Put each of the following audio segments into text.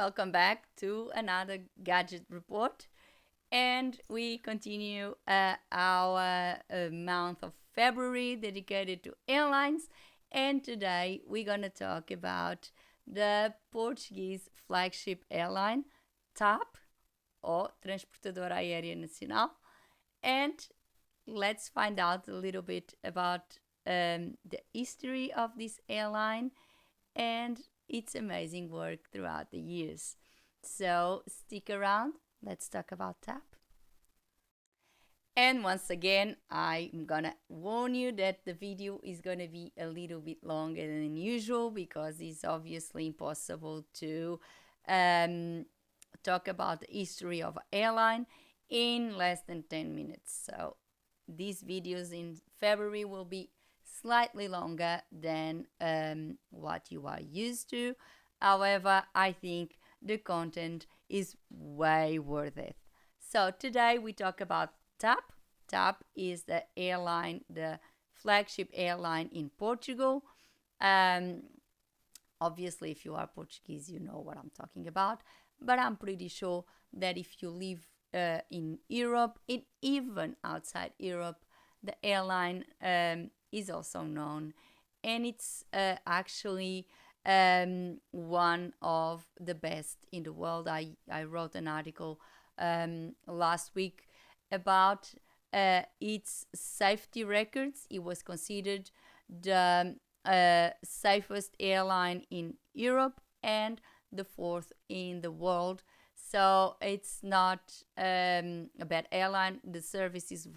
welcome back to another gadget report. And we continue our month of February dedicated to airlines. And today we're going to talk about the Portuguese flagship airline, TAP, or Transportadora Aérea Nacional. And let's find out a little bit about the history of this airline and its amazing work throughout the years. So stick around, let's talk about TAP. And once again, I'm gonna warn you that the video is gonna be a little bit longer than usual because it's obviously impossible to um, talk about the history of an airline in less than 10 minutes. So these videos in February will be slightly longer than what you are used to. However, I think the content is way worth it. So today we talk about TAP. TAP is the airline, the flagship airline in Portugal. Um, Obviously, if you are Portuguese, you know what I'm talking about. But I'm pretty sure that if you live in Europe, even outside Europe, the airline is also known, and it's actually one of the best in the world. I wrote an article last week about its safety records. It was considered the safest airline in Europe and the fourth in the world. So it's not a bad airline. The service is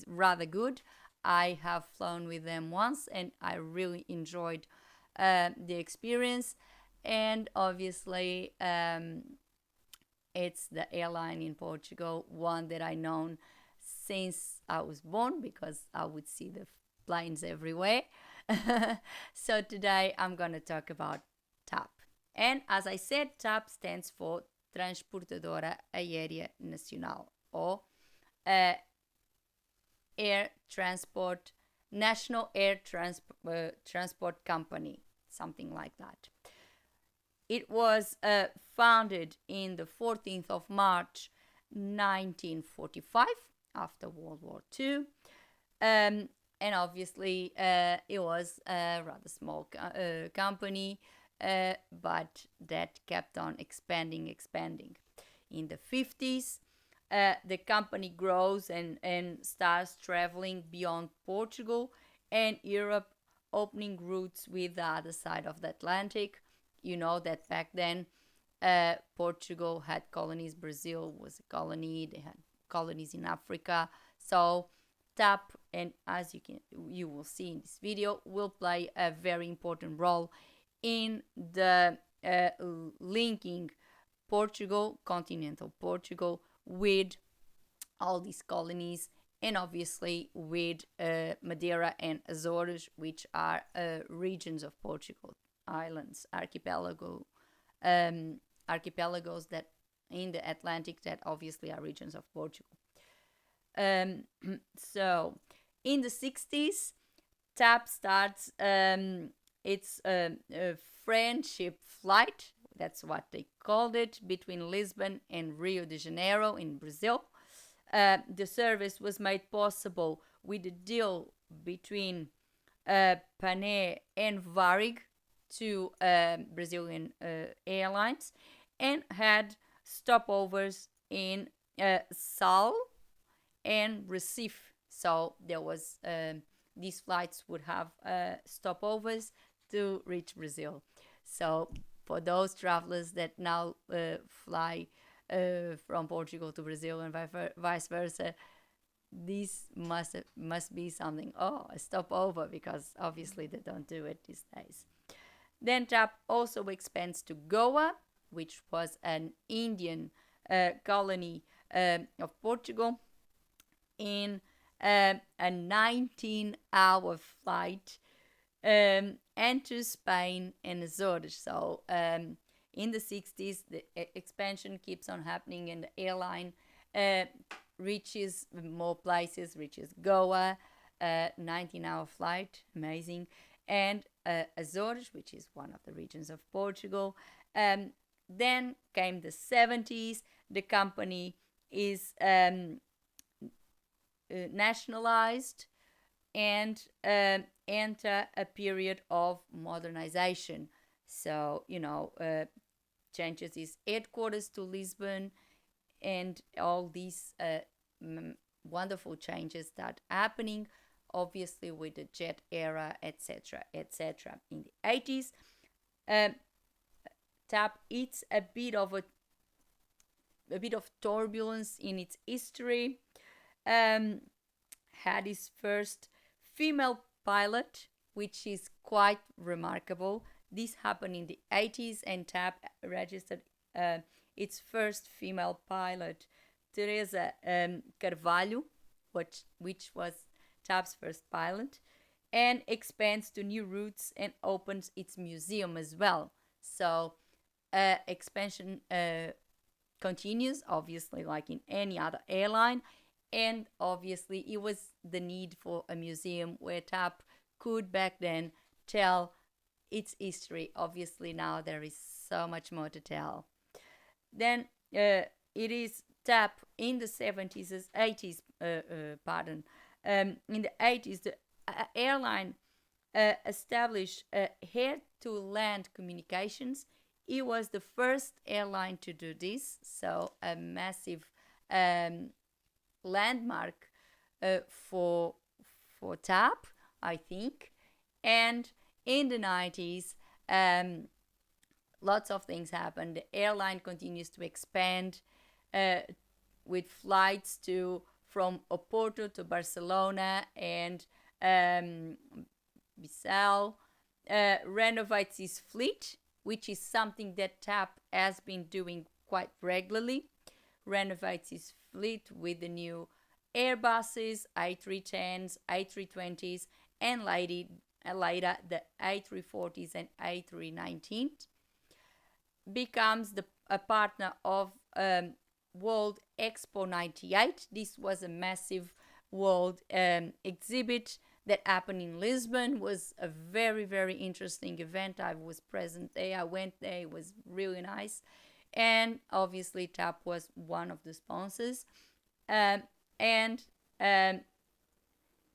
rather good. I have flown with them once, and I really enjoyed the experience. And obviously, it's the airline in Portugal, one that I known since I was born because I would see the planes everywhere. So today I'm going to talk about TAP. And as I said, TAP stands for Transportadora Aérea Nacional, or Air Transport National Transport Company, something like that. It was founded in the 14th of March 1945 after World War II. And obviously, it was a rather small company, but that kept on expanding. In the 50s, the company grows and starts traveling beyond Portugal and Europe, opening routes with the other side of the Atlantic. You know that back then, Portugal had colonies. Brazil was a colony. They had colonies in Africa. So TAP, and as you will see in this video, will play a very important role in the linking continental Portugal, with all these colonies, and obviously with Madeira and Azores, which are regions of Portugal, islands, archipelagos that in the Atlantic that obviously are regions of Portugal. Um, so in the 60s, TAP starts its friendship flight, that's what they called it, between Lisbon and Rio de Janeiro in Brazil. The service was made possible with a deal between Pané and Varig, two Brazilian airlines, and had stopovers in Sal and Recife. So there was these flights would have stopovers to reach Brazil. So for those travelers that now fly from Portugal to Brazil and vice versa, this must be something. Oh, a stopover, because obviously they don't do it these days. Then TAP also expands to Goa, which was an Indian colony of Portugal, in a 19-hour flight, and to Spain and Azores. So in the 60s, the expansion keeps on happening, and the airline reaches more places, reaches Goa, 19-hour flight, amazing, and Azores, which is one of the regions of Portugal, Then came the 70s. The company is nationalized and enter a period of modernization. So, changes its headquarters to Lisbon, and all these wonderful changes start happening, obviously with the jet era, etc., etc. In the 80s, um, TAP hits a bit of turbulence in its history. Um, had its first female pilot, which is quite remarkable. This happened in the 80s, and TAP registered uh, its first female pilot, Teresa Carvalho, which was TAP's first pilot, and expands to new routes and opens its museum as well. So, expansion continues, obviously, like in any other airline. And obviously, it was the need for a museum where TAP could back then tell its history. Obviously, now there is so much more to tell. Then it is TAP in the 70s, 80s, pardon. In the 80s, the airline established air to land communications. It was the first airline to do this, so a massive um, landmark for TAP, I think. And in the 90s, lots of things happened. The airline continues to expand uh, with flights to from Oporto to Barcelona and um, Bissau, renovates its fleet, which is something that TAP has been doing quite regularly. Renovates its fleet with the new Airbuses, A310s, A320s, and later the A340s and A319s. Becomes a partner of World Expo 98. This was a massive world exhibit that happened in Lisbon. Was a very, very interesting event. I was present there. I went there. It was really nice. And obviously, TAP was one of the sponsors. And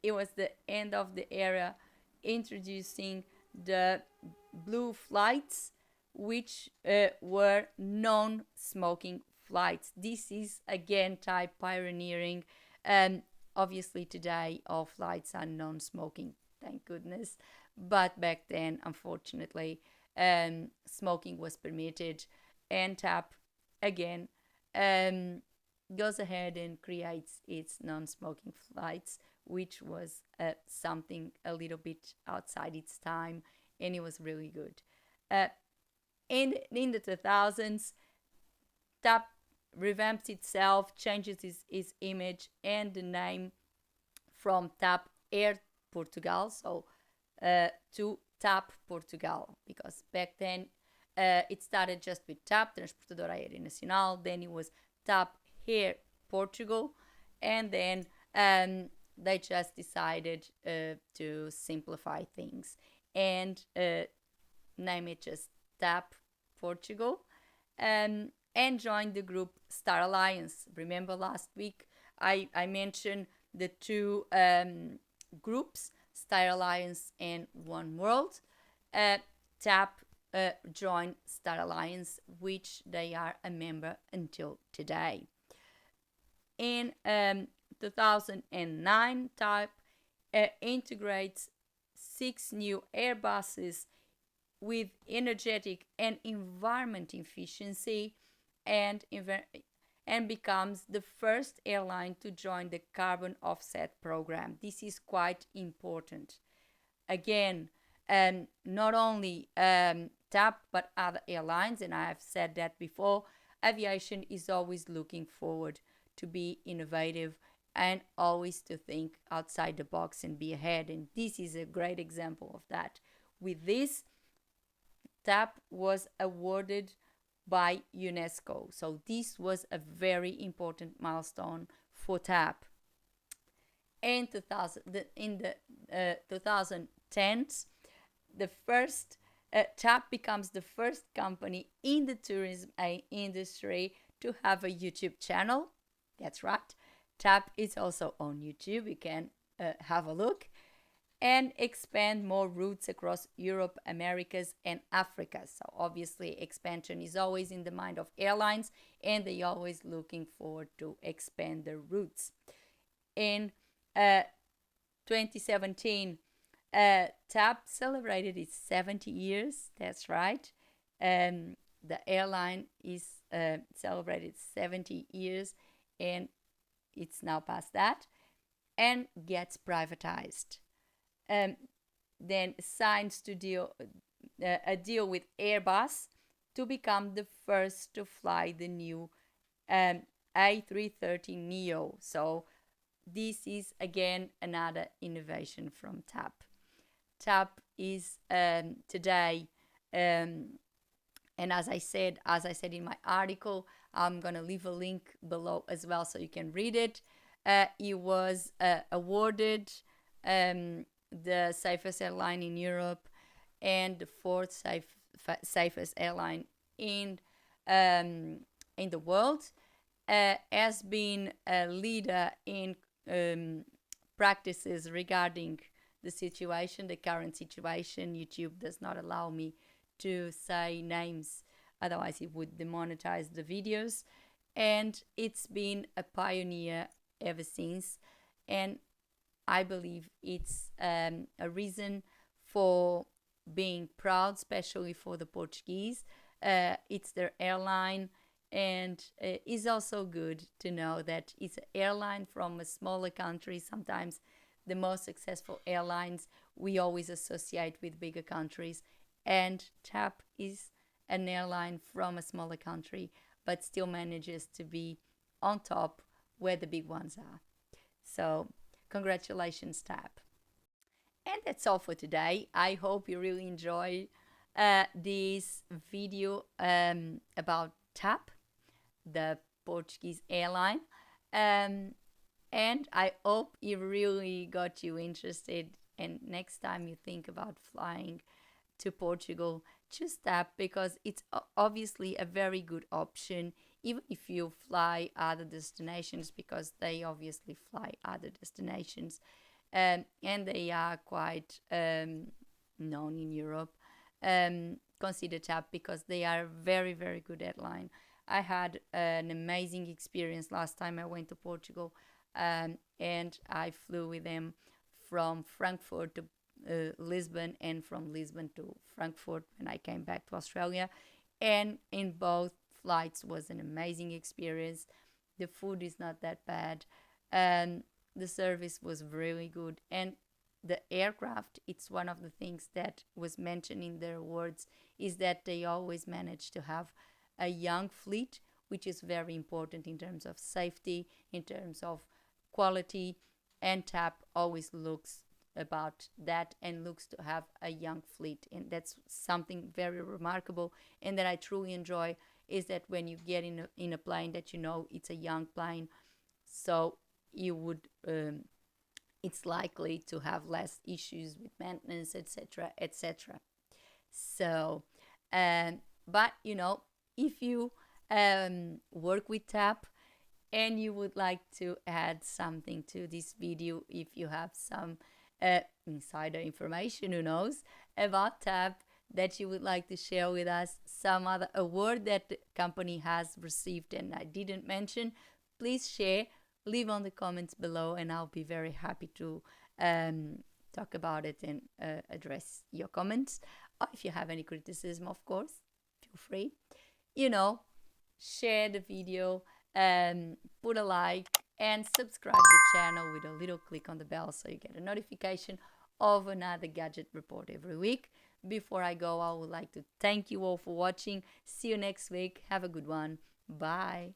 it was the end of the era, introducing the blue flights, which were non smoking flights. This is again type pioneering. Obviously, today all flights are non smoking, thank goodness. But back then, unfortunately, smoking was permitted, and TAP again um, goes ahead and creates its non-smoking flights, which was something a little bit outside its time, and it was really good. Uh, in the 2000s, TAP revamps itself, changes its image and the name from TAP Air Portugal, so to TAP Portugal, because back then it started just with TAP, Transportadora Aérea Nacional, then it was TAP Air Portugal, and then they just decided to simplify things and name it just TAP Portugal, and joined the group Star Alliance. Remember last week I mentioned the two groups, Star Alliance and One World. TAP joined Star Alliance, which they are a member until today. In 2009, TAP integrates 6 new Airbuses with energetic and environment efficiency, and and becomes the first airline to join the carbon offset program. This is quite important. Again, not only TAP but other airlines, and I have said that before, aviation is always looking forward to be innovative and always to think outside the box and be ahead. And this is a great example of that. With this, TAP was awarded by UNESCO. So this was a very important milestone for TAP. In the 2010s, the first TAP becomes the first company in the tourism industry to have a YouTube channel. That's right. TAP is also on YouTube. You can have a look and expand more routes across Europe, Americas, and Africa. So, obviously, expansion is always in the mind of airlines, and they always looking forward to expand their routes. In uh, 2017, TAP celebrated its 70 years. That's right. The airline is celebrated 70 years, and it's now past that, and gets privatized. Um, then signs to deal a deal with Airbus to become the first to fly the new um, A330 Neo. So this is again another innovation from TAP. TAP is today, and as I said in my article, I'm gonna leave a link below as well so you can read it. It was awarded the safest airline in Europe and the fourth safest airline in in the world. Has been a leader in practices regarding the current situation. YouTube does not allow me to say names, otherwise it would demonetize the videos. And it's been a pioneer ever since. And I believe it's a reason for being proud, especially for the Portuguese. It's their airline, and it's also good to know that it's an airline from a smaller country. Sometimes the most successful airlines we always associate with bigger countries, and TAP is an airline from a smaller country, but still manages to be on top where the big ones are. So, congratulations, TAP. And that's all for today. I hope you really enjoy this video about TAP, the Portuguese airline. Um, and I hope it really got you interested. And next time you think about flying to Portugal, choose TAP because it's obviously a very good option, even if you fly other destinations, because they obviously fly other destinations. And they are quite known in Europe. Consider TAP because they are a very, very good airline. I had an amazing experience last time I went to Portugal, and I flew with them from Frankfurt to Lisbon, and from Lisbon to Frankfurt when I came back to Australia. And in both flights was an amazing experience. The food is not that bad. The service was really good, and the aircraft, it's one of the things that was mentioned in their words, is that they always manage to have a young fleet, which is very important in terms of safety, in terms of quality, and TAP always looks about that and looks to have a young fleet, and that's something very remarkable and that I truly enjoy, is that when you get in a plane that you know it's a young plane, so you would it's likely to have less issues with maintenance, etc., etc. So but if you work with TAP and you would like to add something to this video, if you have some insider information, who knows, about TAP that you would like to share with us, some other award that the company has received and I didn't mention, please share, leave on the comments below, and I'll be very happy to talk about it and address your comments. Or if you have any criticism, of course, feel free. Share the video, put a like, and subscribe the channel with a little click on the bell so you get a notification of another gadget report every week. Before I go, I would like to thank you all for watching. See you next week. Have a good one. Bye.